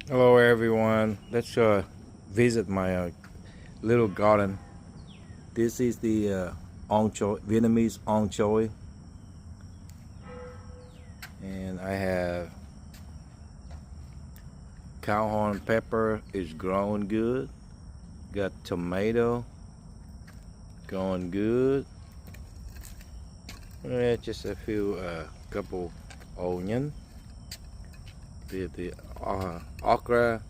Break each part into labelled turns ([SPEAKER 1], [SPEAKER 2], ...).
[SPEAKER 1] Hello everyone. Let's visit my little garden. This is the ong choy, Vietnamese ong choy, and I have cowhorn pepper is growing good. Got tomato going good. Just a few couple onion. The okra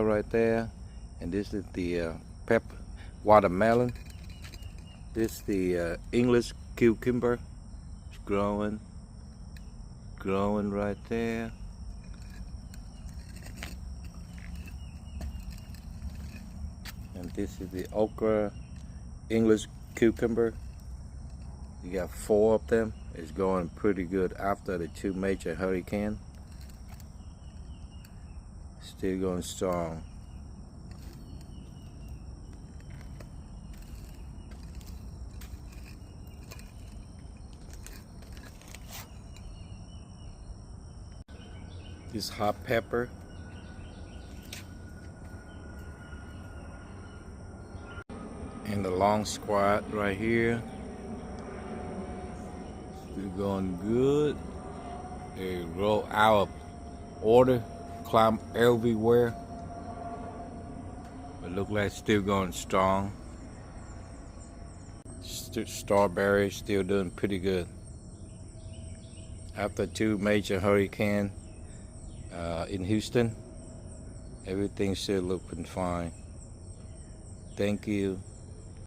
[SPEAKER 1] right there, and this is the pepper watermelon. This is the English cucumber. It's growing right there. And this is the okra English cucumber. You got 4 of them. It's going pretty good after the 2 major hurricanes. Still going strong. This hot pepper. And the long squat right here. Still going good. They roll out of order. Climb everywhere, but look like it's still going strong. Strawberry still doing pretty good after 2 major hurricanes in Houston. Everything's still looking fine. Thank you.